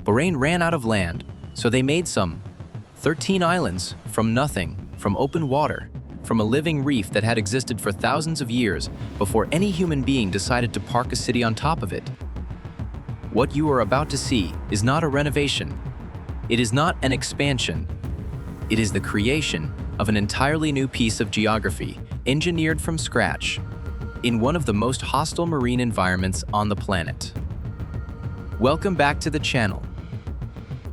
Bahrain ran out of land, so they made some 13 islands from nothing, from open water, from a living reef that had existed for thousands of years before any human being decided to park a city on top of it. What you are about to see is not a renovation. It is not an expansion. It is the creation of an entirely new piece of geography, engineered from scratch, in one of the most hostile marine environments on the planet. Welcome back to the channel.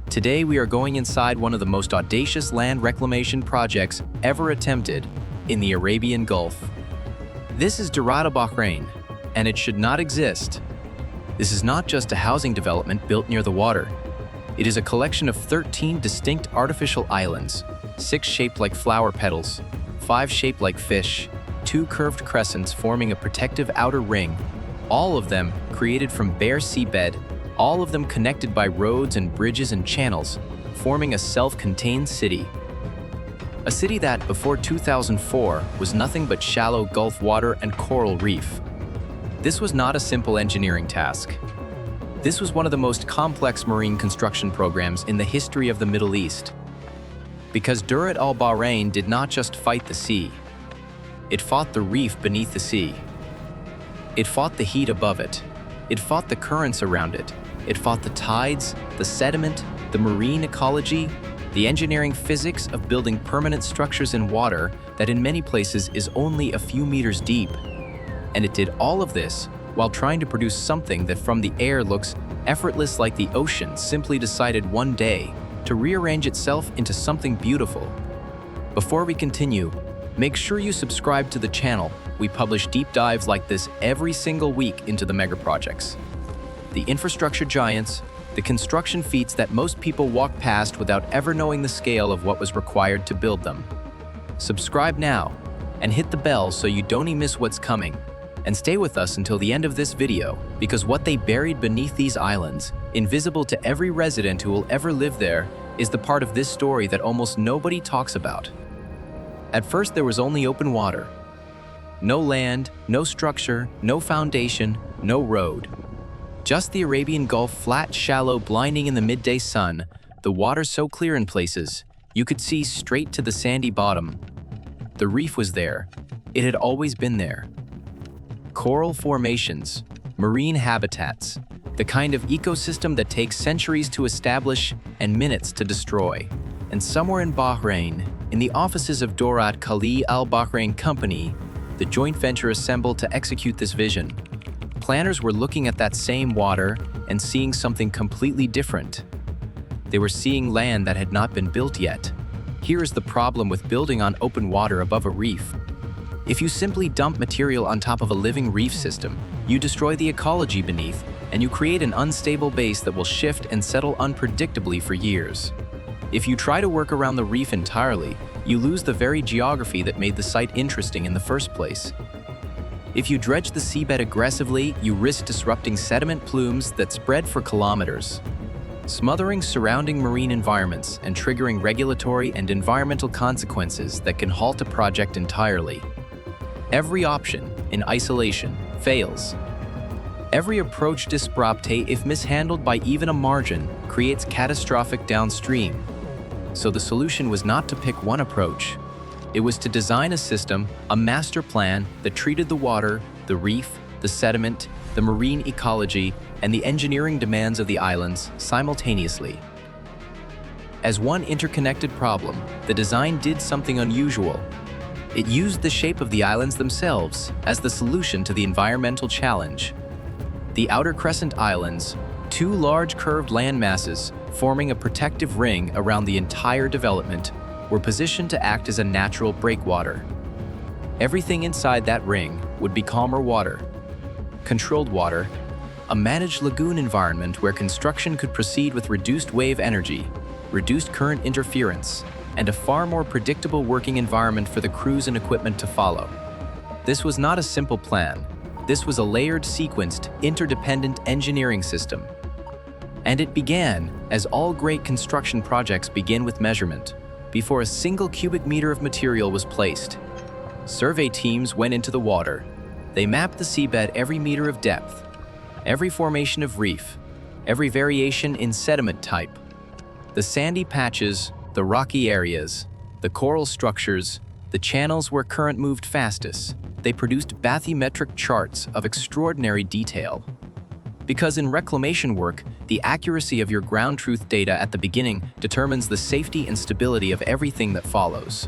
Today we are going inside one of the most audacious land reclamation projects ever attempted in the Arabian Gulf. This is Durrat Al Bahrain, and it should not exist. This is not just a housing development built near the water. It is a collection of 13 distinct artificial islands, 6 shaped like flower petals, 5 shaped like fish, 2 curved crescents forming a protective outer ring, all of them created from bare seabed, all of them connected by roads and bridges and channels, forming a self-contained city. A city that, before 2004, was nothing but shallow Gulf water and coral reef. This was not a simple engineering task. This was one of the most complex marine construction programs in the history of the Middle East. Because Durrat Al Bahrain did not just fight the sea. It fought the reef beneath the sea. It fought the heat above it. It fought the currents around it. It fought the tides, the sediment, the marine ecology, the engineering physics of building permanent structures in water that in many places is only a few meters deep. And it did all of this while trying to produce something that from the air looks effortless, like the ocean simply decided one day to rearrange itself into something beautiful. Before we continue, make sure you subscribe to the channel. We publish deep dives like this every single week into the mega projects, the infrastructure giants, the construction feats that most people walk past without ever knowing the scale of what was required to build them. Subscribe now and hit the bell so you don't miss what's coming. And stay with us until the end of this video, because what they buried beneath these islands, invisible to every resident who will ever live there, is the part of this story that almost nobody talks about. At first there was only open water. No land, no structure, no foundation, no road. Just the Arabian Gulf, flat, shallow, blinding in the midday sun, the water so clear in places, you could see straight to the sandy bottom. The reef was there. It had always been there. Coral formations, marine habitats, the kind of ecosystem that takes centuries to establish and minutes to destroy. And somewhere in Bahrain, in the offices of Durrat Al Bahrain Company, the joint venture assembled to execute this vision. Planners were looking at that same water and seeing something completely different. They were seeing land that had not been built yet. Here is the problem with building on open water above a reef. If you simply dump material on top of a living reef system, you destroy the ecology beneath, and you create an unstable base that will shift and settle unpredictably for years. If you try to work around the reef entirely, you lose the very geography that made the site interesting in the first place. If you dredge the seabed aggressively, you risk disrupting sediment plumes that spread for kilometers, smothering surrounding marine environments and triggering regulatory and environmental consequences that can halt a project entirely. Every option, in isolation, fails. Every approach disrupte, if mishandled by even a margin, creates catastrophic downstream. So the solution was not to pick one approach. It was to design a system, a master plan that treated the water, the reef, the sediment, the marine ecology, and the engineering demands of the islands simultaneously. As one interconnected problem, the design did something unusual. It used the shape of the islands themselves as the solution to the environmental challenge. The outer crescent islands, 2 large curved land masses forming a protective ring around the entire development, were positioned to act as a natural breakwater. Everything inside that ring would be calmer water, controlled water, a managed lagoon environment where construction could proceed with reduced wave energy, reduced current interference, and a far more predictable working environment for the crews and equipment to follow. This was not a simple plan. This was a layered, sequenced, interdependent engineering system. And it began, as all great construction projects begin, with measurement. Before a single cubic meter of material was placed, survey teams went into the water. They mapped the seabed every meter of depth, every formation of reef, every variation in sediment type. The sandy patches, the rocky areas, the coral structures, the channels where current moved fastest, they produced bathymetric charts of extraordinary detail. Because in reclamation work, the accuracy of your ground truth data at the beginning determines the safety and stability of everything that follows.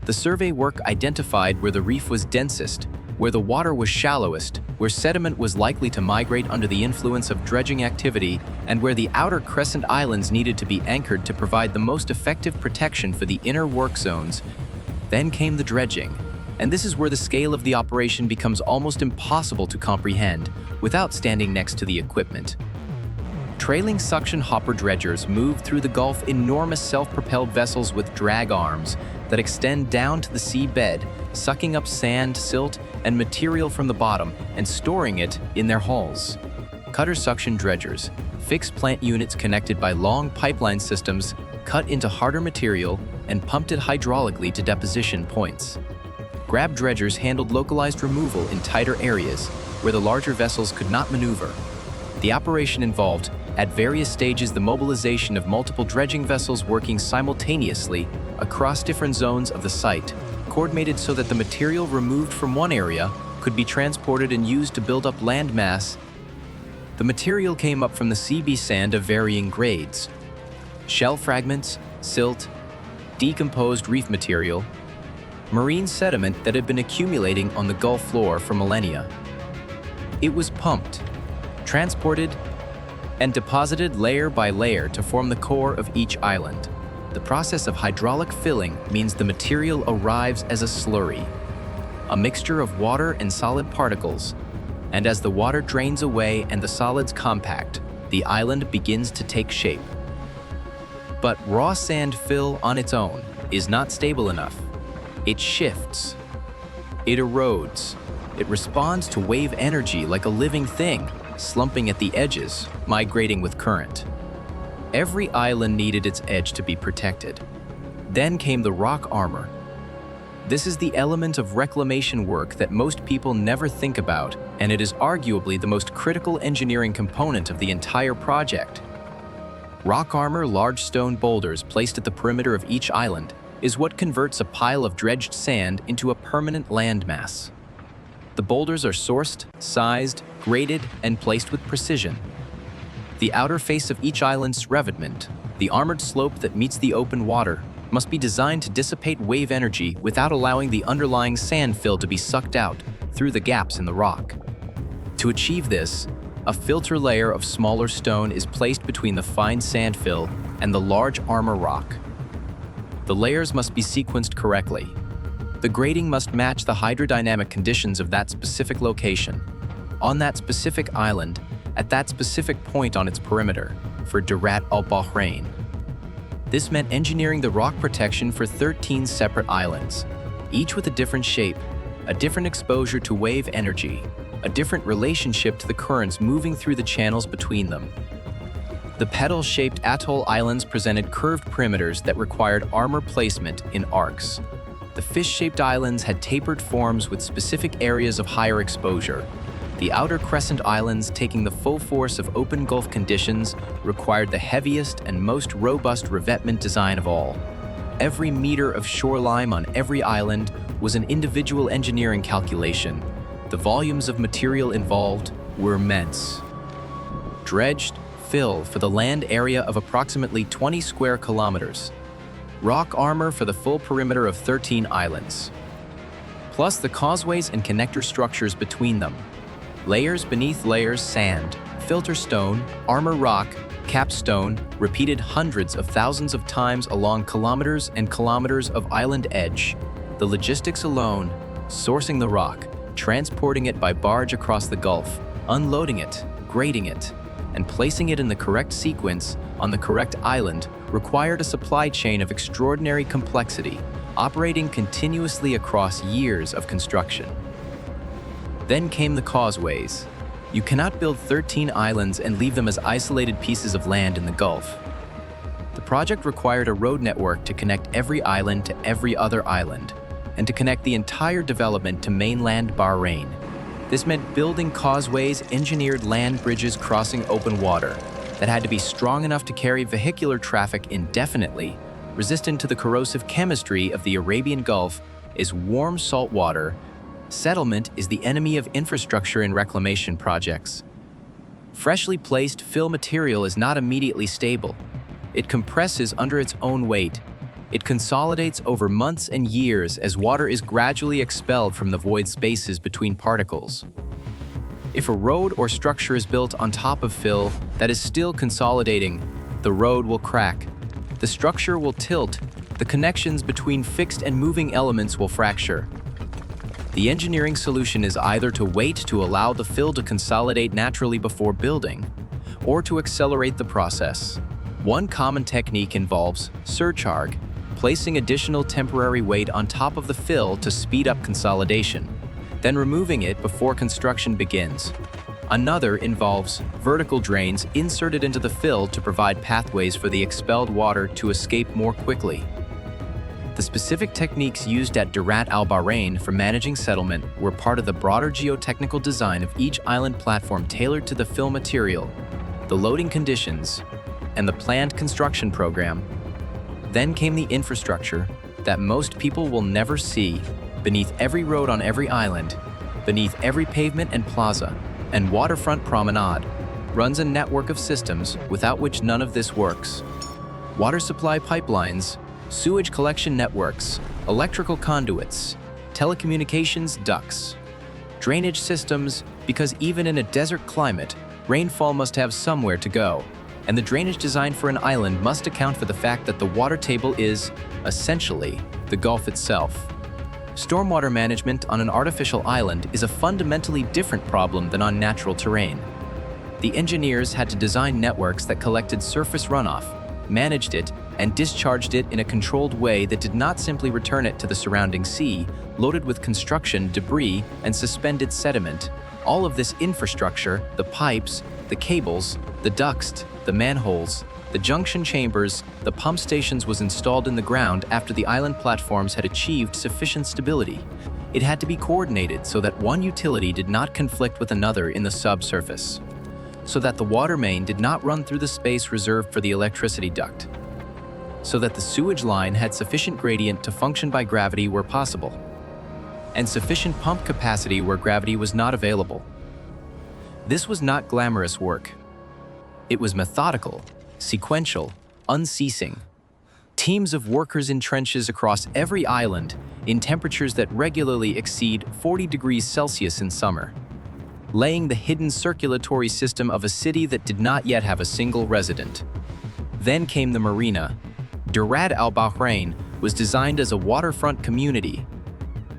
The survey work identified where the reef was densest, where the water was shallowest, where sediment was likely to migrate under the influence of dredging activity, and where the outer crescent islands needed to be anchored to provide the most effective protection for the inner work zones. Then came the dredging, and this is where the scale of the operation becomes almost impossible to comprehend without standing next to the equipment. Trailing suction hopper dredgers move through the Gulf enormous self-propelled vessels with drag arms that extend down to the seabed, sucking up sand, silt, and material from the bottom and storing it in their hulls. Cutter suction dredgers, fixed plant units connected by long pipeline systems, cut into harder material and pumped it hydraulically to deposition points. Grab dredgers handled localized removal in tighter areas where the larger vessels could not maneuver. The operation involved, at various stages, the mobilization of multiple dredging vessels working simultaneously across different zones of the site, coordinated so that the material removed from one area could be transported and used to build up land mass. The material came up from the CB sand of varying grades: shell fragments, silt, decomposed reef material, marine sediment that had been accumulating on the Gulf floor for millennia. It was pumped, transported, and deposited layer by layer to form the core of each island. The process of hydraulic filling means the material arrives as a slurry, a mixture of water and solid particles, and as the water drains away and the solids compact, the island begins to take shape. But raw sand fill on its own is not stable enough. It shifts, it erodes, it responds to wave energy like a living thing, slumping at the edges, migrating with current. Every island needed its edge to be protected. Then came the rock armor. This is the element of reclamation work that most people never think about, and it is arguably the most critical engineering component of the entire project. Rock armor, large stone boulders placed at the perimeter of each island, is what converts a pile of dredged sand into a permanent landmass. The boulders are sourced, sized, graded, and placed with precision. The outer face of each island's revetment, the armored slope that meets the open water, must be designed to dissipate wave energy without allowing the underlying sand fill to be sucked out through the gaps in the rock. To achieve this, a filter layer of smaller stone is placed between the fine sand fill and the large armor rock. The layers must be sequenced correctly. The grading must match the hydrodynamic conditions of that specific location, on that specific island, at that specific point on its perimeter, for Durrat Al Bahrain. This meant engineering the rock protection for 13 separate islands, each with a different shape, a different exposure to wave energy, a different relationship to the currents moving through the channels between them. The petal-shaped atoll islands presented curved perimeters that required armor placement in arcs. The fish-shaped islands had tapered forms with specific areas of higher exposure. The outer crescent islands, taking the full force of open Gulf conditions, required the heaviest and most robust revetment design of all. Every meter of shoreline on every island was an individual engineering calculation. The volumes of material involved were immense. Dredged, fill for the land area of approximately 20 square kilometers. Rock armor for the full perimeter of 13 islands. Plus the causeways and connector structures between them. Layers beneath layers sand, filter stone, armor rock, capstone, repeated hundreds of thousands of times along kilometers and kilometers of island edge. The logistics alone, sourcing the rock, transporting it by barge across the Gulf, unloading it, grading it, and placing it in the correct sequence on the correct island required a supply chain of extraordinary complexity, operating continuously across years of construction. Then came the causeways. You cannot build 13 islands and leave them as isolated pieces of land in the Gulf. The project required a road network to connect every island to every other island, and to connect the entire development to mainland Bahrain. This meant building causeways, engineered land bridges crossing open water, that had to be strong enough to carry vehicular traffic indefinitely, resistant to the corrosive chemistry of the Arabian Gulf, is warm salt water. Settlement is the enemy of infrastructure and reclamation projects. Freshly placed fill material is not immediately stable. It compresses under its own weight. It consolidates over months and years as water is gradually expelled from the void spaces between particles. If a road or structure is built on top of fill that is still consolidating, the road will crack. The structure will tilt. The connections between fixed and moving elements will fracture. The engineering solution is either to wait to allow the fill to consolidate naturally before building, or to accelerate the process. One common technique involves surcharge, placing additional temporary weight on top of the fill to speed up consolidation, then removing it before construction begins. Another involves vertical drains inserted into the fill to provide pathways for the expelled water to escape more quickly. The specific techniques used at Durrat Al Bahrain for managing settlement were part of the broader geotechnical design of each island platform tailored to the fill material, the loading conditions, and the planned construction program. Then came the infrastructure that most people will never see. Beneath every road on every island, beneath every pavement and plaza, and waterfront promenade, runs a network of systems without which none of this works. Water supply pipelines, sewage collection networks, electrical conduits, telecommunications ducts, drainage systems, because even in a desert climate, rainfall must have somewhere to go, and the drainage design for an island must account for the fact that the water table is, essentially, the Gulf itself. Stormwater management on an artificial island is a fundamentally different problem than on natural terrain. The engineers had to design networks that collected surface runoff, managed it, and discharged it in a controlled way that did not simply return it to the surrounding sea, loaded with construction, debris, and suspended sediment. All of this infrastructure, the pipes, the cables, the ducts, the manholes, the junction chambers, the pump stations was installed in the ground after the island platforms had achieved sufficient stability. It had to be coordinated so that one utility did not conflict with another in the subsurface, so that the water main did not run through the space reserved for the electricity duct, so that the sewage line had sufficient gradient to function by gravity where possible, and sufficient pump capacity where gravity was not available. This was not glamorous work. It was methodical, sequential, unceasing. Teams of workers in trenches across every island in temperatures that regularly exceed 40 degrees Celsius in summer, laying the hidden circulatory system of a city that did not yet have a single resident. Then came the marina. Durrat Al Bahrain was designed as a waterfront community.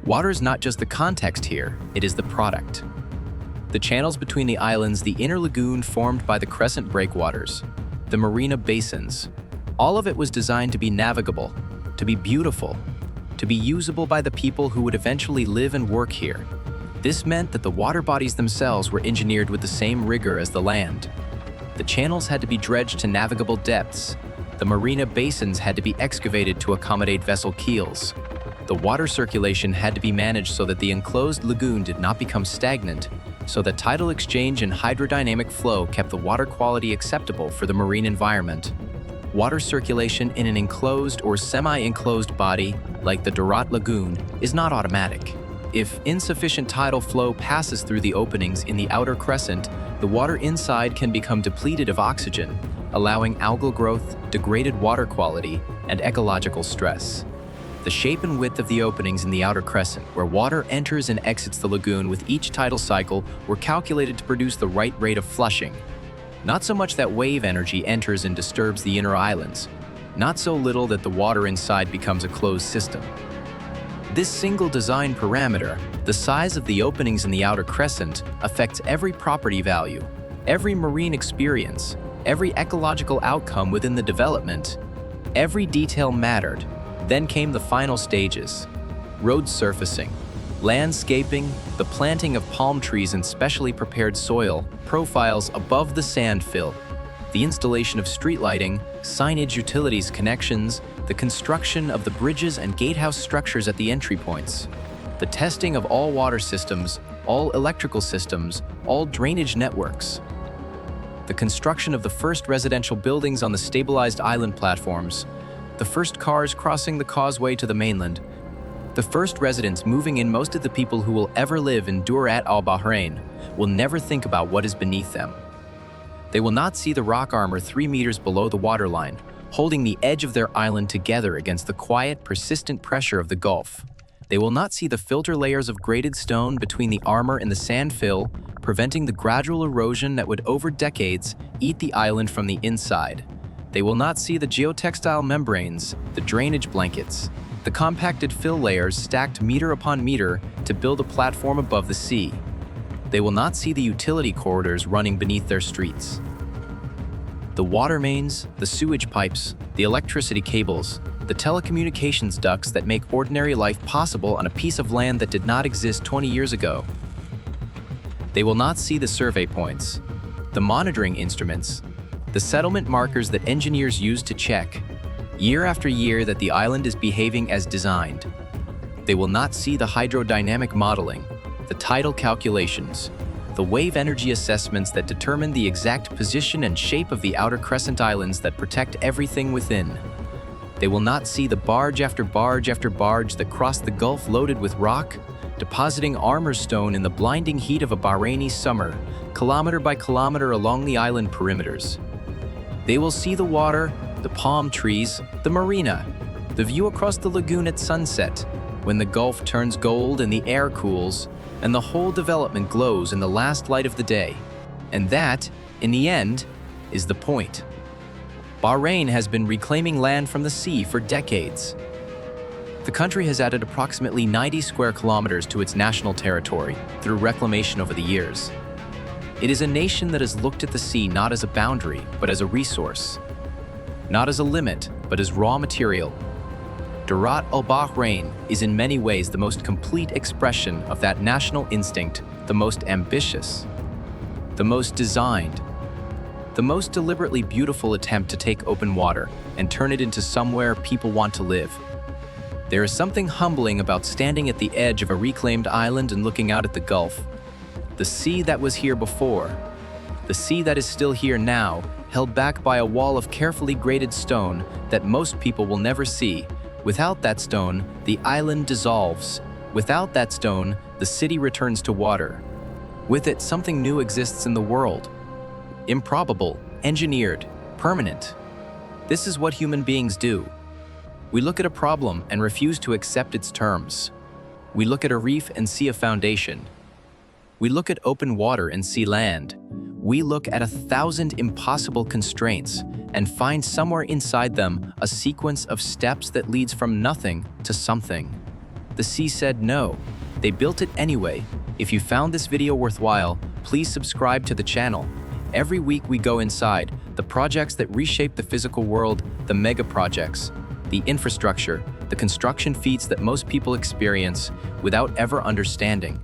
Water is not just the context here, it is the product. The channels between the islands, the inner lagoon formed by the crescent breakwaters, the marina basins. All of it was designed to be navigable, to be beautiful, to be usable by the people who would eventually live and work here. This meant that the water bodies themselves were engineered with the same rigor as the land. The channels had to be dredged to navigable depths. The marina basins had to be excavated to accommodate vessel keels. The water circulation had to be managed so that the enclosed lagoon did not become stagnant, so that tidal exchange and hydrodynamic flow kept the water quality acceptable for the marine environment. Water circulation in an enclosed or semi-enclosed body, like the Durrat Lagoon, is not automatic. If insufficient tidal flow passes through the openings in the outer crescent, the water inside can become depleted of oxygen, allowing algal growth, degraded water quality, and ecological stress. The shape and width of the openings in the outer crescent, where water enters and exits the lagoon with each tidal cycle, were calculated to produce the right rate of flushing. Not so much that wave energy enters and disturbs the inner islands, not so little that the water inside becomes a closed system. This single design parameter, the size of the openings in the outer crescent, affects every property value, every marine experience, every ecological outcome within the development. Every detail mattered. Then came the final stages: road surfacing, landscaping, the planting of palm trees in specially prepared soil, profiles above the sand fill, the installation of street lighting, signage, utilities connections, the construction of the bridges and gatehouse structures at the entry points, the testing of all water systems, all electrical systems, all drainage networks, the construction of the first residential buildings on the stabilized island platforms, the first cars crossing the causeway to the mainland, the first residents moving in. Most of the people who will ever live in Durrat Al Bahrain will never think about what is beneath them. They will not see the rock armor 3 meters below the waterline, holding the edge of their island together against the quiet, persistent pressure of the Gulf. They will not see the filter layers of graded stone between the armor and the sand fill, preventing the gradual erosion that would over decades eat the island from the inside. They will not see the geotextile membranes, the drainage blankets, the compacted fill layers stacked meter upon meter to build a platform above the sea. They will not see the utility corridors running beneath their streets. The water mains, the sewage pipes, the electricity cables, the telecommunications ducts that make ordinary life possible on a piece of land that did not exist 20 years ago. They will not see the survey points, the monitoring instruments, the settlement markers that engineers use to check, year after year, that the island is behaving as designed. They will not see the hydrodynamic modeling, the tidal calculations, the wave energy assessments that determine the exact position and shape of the outer crescent islands that protect everything within. They will not see the barge after barge after barge that cross the Gulf loaded with rock, depositing armor stone in the blinding heat of a Bahraini summer, kilometer by kilometer along the island perimeters. They will see the water, the palm trees, the marina, the view across the lagoon at sunset, when the Gulf turns gold and the air cools, and the whole development glows in the last light of the day. And that, in the end, is the point. Bahrain has been reclaiming land from the sea for decades. The country has added approximately 90 square kilometers to its national territory through reclamation over the years. It is a nation that has looked at the sea not as a boundary, but as a resource. Not as a limit, but as raw material. Durrat Al Bahrain is in many ways the most complete expression of that national instinct, the most ambitious, the most designed, the most deliberately beautiful attempt to take open water and turn it into somewhere people want to live. There is something humbling about standing at the edge of a reclaimed island and looking out at the Gulf. The sea that was here before, the sea that is still here now, held back by a wall of carefully graded stone that most people will never see. Without that stone, the island dissolves. Without that stone, the city returns to water. With it, something new exists in the world. Improbable, engineered, permanent. This is what human beings do. We look at a problem and refuse to accept its terms. We look at a reef and see a foundation. We look at open water and see land. We look at 1,000 impossible constraints and find somewhere inside them a sequence of steps that leads from nothing to something. The sea said no. They built it anyway. If you found this video worthwhile, please subscribe to the channel. Every week we go inside the projects that reshape the physical world, the mega projects, the infrastructure, the construction feats that most people experience without ever understanding.